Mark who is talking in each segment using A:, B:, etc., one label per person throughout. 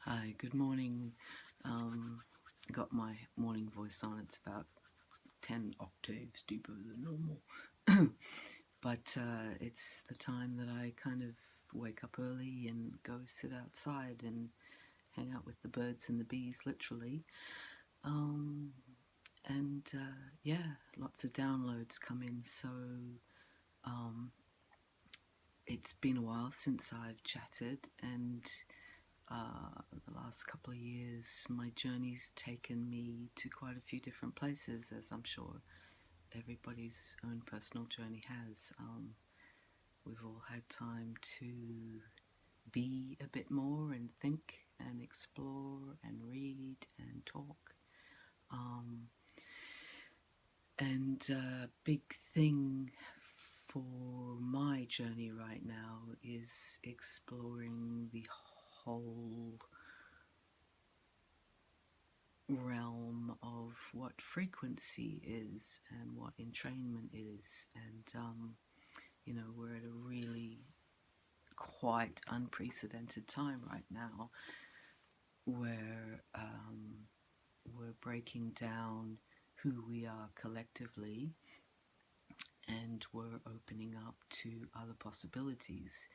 A: Hi, good morning. Got my morning voice on. It's about 10 octaves deeper than normal. But it's the time that I kind of wake up early and go sit outside and hang out with the birds and the bees, literally. Um, yeah, lots of downloads come in. So um, it's been a while since I've chatted, and the last couple of years, my journey's taken me to quite a few different places, as I'm sure everybody's own personal journey has. We've all had time to be a bit more and think and explore and read and talk. And a big thing for my journey right now is exploring the whole realm of what frequency is and what entrainment is. And we're at a really quite unprecedented time right now where we're breaking down who we are collectively, and we're opening up to other possibilities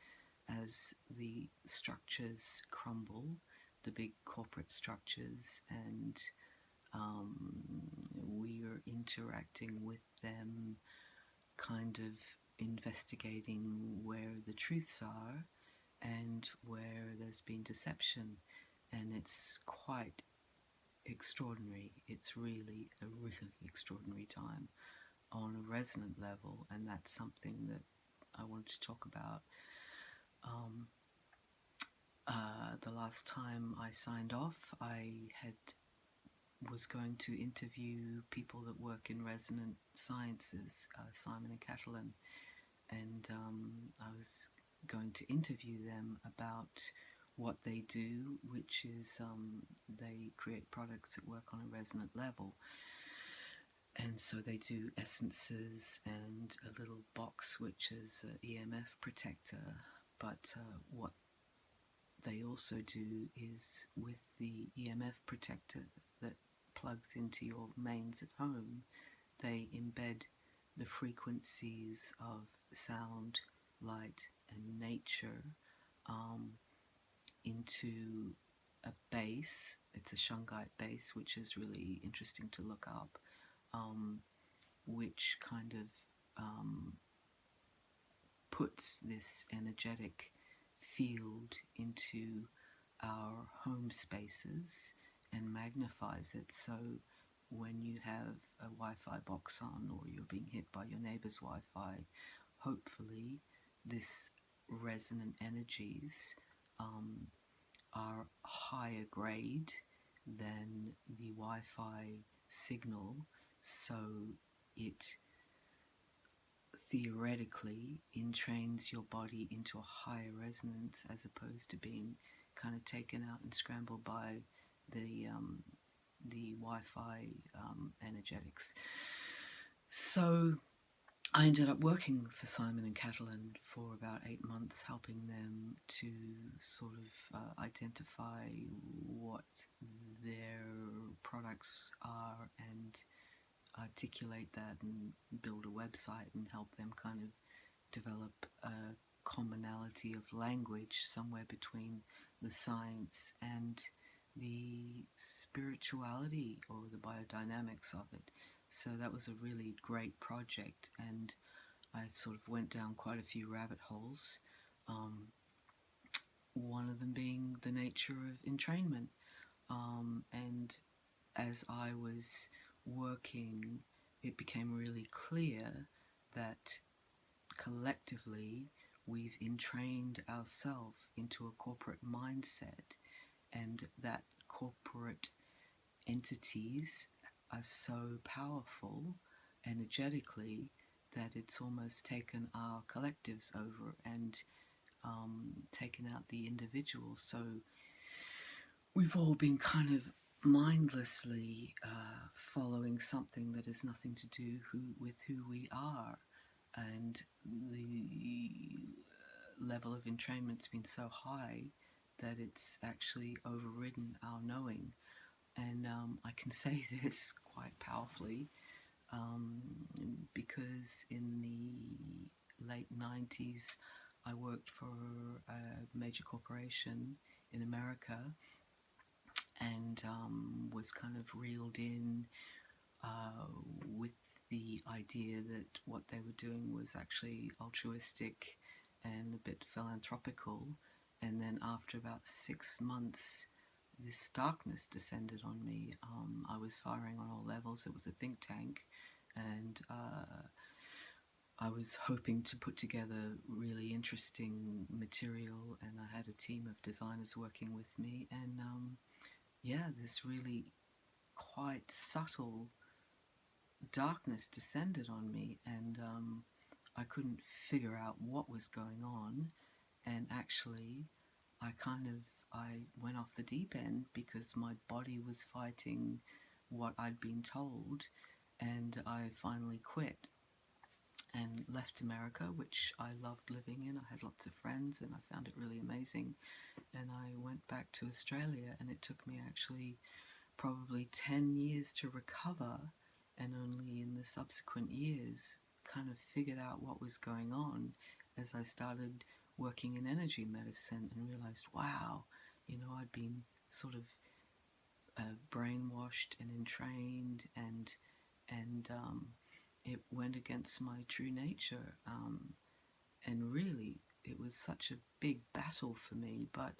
A: as the structures crumble, the big corporate structures, and we are interacting with them, kind of investigating where the truths are and where there's been deception. And it's quite extraordinary. It's really a really extraordinary time on a resonant level, and that's something that I wanted to talk about. The last time I signed off, I was going to interview people that work in resonant sciences, Simon and Catalan, and I was going to interview them about what they do, which is they create products that work on a resonant level. And so they do essences and a little box which is an EMF protector, but what they also do is with the EMF protector that plugs into your mains at home, they embed the frequencies of sound, light, and nature into a base. It's a shungite base, which is really interesting to look up, which kind of puts this energetic field into our home spaces and magnifies it. So when you have a Wi-Fi box on or you're being hit by your neighbor's Wi-Fi, hopefully this resonant energies are higher grade than the Wi-Fi signal, so it theoretically entrains your body into a higher resonance, as opposed to being kind of taken out and scrambled by the Wi-Fi energetics. So I ended up working for Simon and Catalan for about 8 months, helping them to sort of identify what their products are and articulate that and build a website and help them kind of develop a commonality of language somewhere between the science and the spirituality or the biodynamics of it. So that was a really great project, and I sort of went down quite a few rabbit holes, one of them being the nature of entrainment. And as I was working, it became really clear that collectively we've entrained ourselves into a corporate mindset, and that corporate entities are so powerful energetically that it's almost taken our collectives over and taken out the individuals. So we've all been kind of mindlessly following something that has nothing to do with who we are, and the level of entrainment's been so high that it's actually overridden our knowing. And I can say this quite powerfully um, because in the late 90s I worked for a major corporation in America and was kind of reeled in with the idea that what they were doing was actually altruistic and a bit philanthropical. And then after about 6 months, this darkness descended on me. I was firing on all levels. It was a think tank, and I was hoping to put together really interesting material, and I had a team of designers working with me. And yeah, this really quite subtle darkness descended on me, and I couldn't figure out what was going on. And actually, I went off the deep end because my body was fighting what I'd been told, and I finally quit and left America, which I loved living in. I had lots of friends and I found it really amazing. And I went back to Australia, and it took me actually probably 10 years to recover, and only in the subsequent years kind of figured out what was going on as I started working in energy medicine and realized, wow, I'd been sort of brainwashed and entrained, and it went against my true nature, and really it was such a big battle for me, but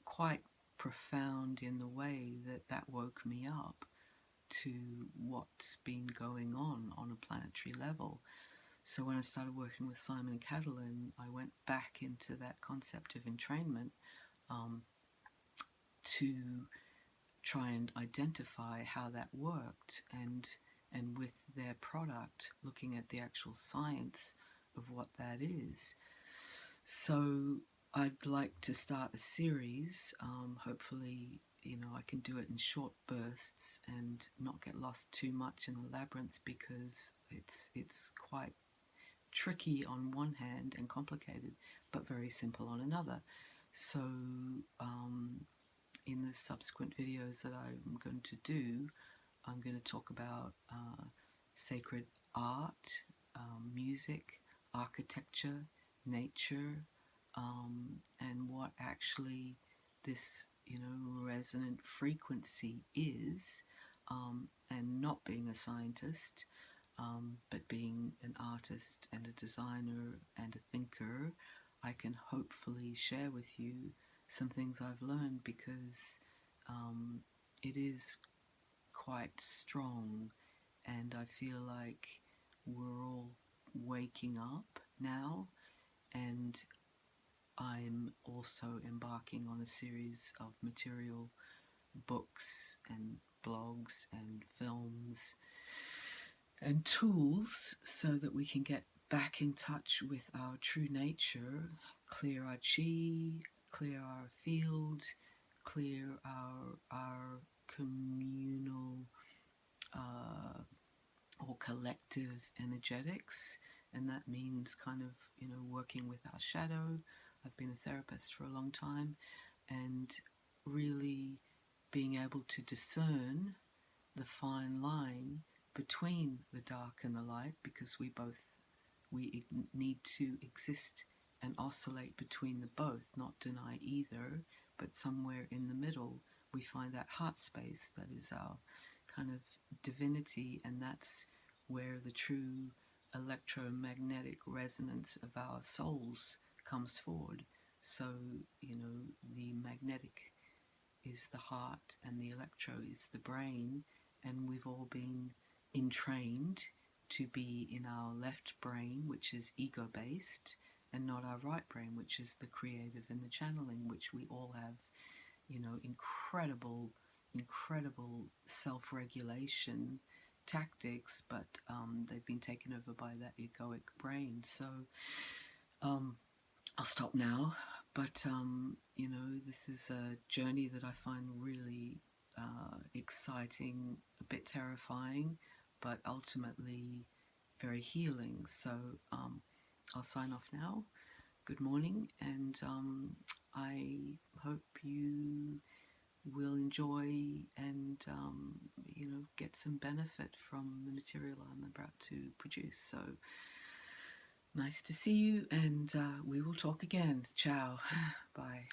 A: quite profound in the way that woke me up to what's been going on a planetary level. So when I started working with Simon Catalin, I went back into that concept of entrainment to try and identify how that worked, and with their product, looking at the actual science of what that is. So I'd like to start a series. Hopefully, I can do it in short bursts and not get lost too much in the labyrinth, because it's quite tricky on one hand and complicated, but very simple on another. So in the subsequent videos that I'm going to do, I'm going to talk about sacred art, music, architecture, nature, and what actually this resonant frequency is, and not being a scientist, but being an artist and a designer and a thinker, I can hopefully share with you some things I've learned, because it is quite strong, and I feel like we're all waking up now, and I'm also embarking on a series of material, books and blogs and films and tools, so that we can get back in touch with our true nature, clear our chi, clear our field, clear our communal or collective energetics. And that means kind of working with our shadow. I've been a therapist for a long time, and really being able to discern the fine line between the dark and the light, because we need to exist and oscillate between the both, not deny either, but somewhere in the middle we find that heart space that is our kind of divinity, and that's where the true electromagnetic resonance of our souls comes forward. So the magnetic is the heart and the electro is the brain, and we've all been entrained to be in our left brain, which is ego-based, and not our right brain, which is the creative and the channeling, which we all have incredible self-regulation tactics, but they've been taken over by that egoic brain. So I'll stop now, but this is a journey that I find really exciting, a bit terrifying, but ultimately very healing. So I'll sign off now. Good morning, and I hope you will enjoy and get some benefit from the material I'm about to produce. So nice to see you, and we will talk again. Ciao. Bye.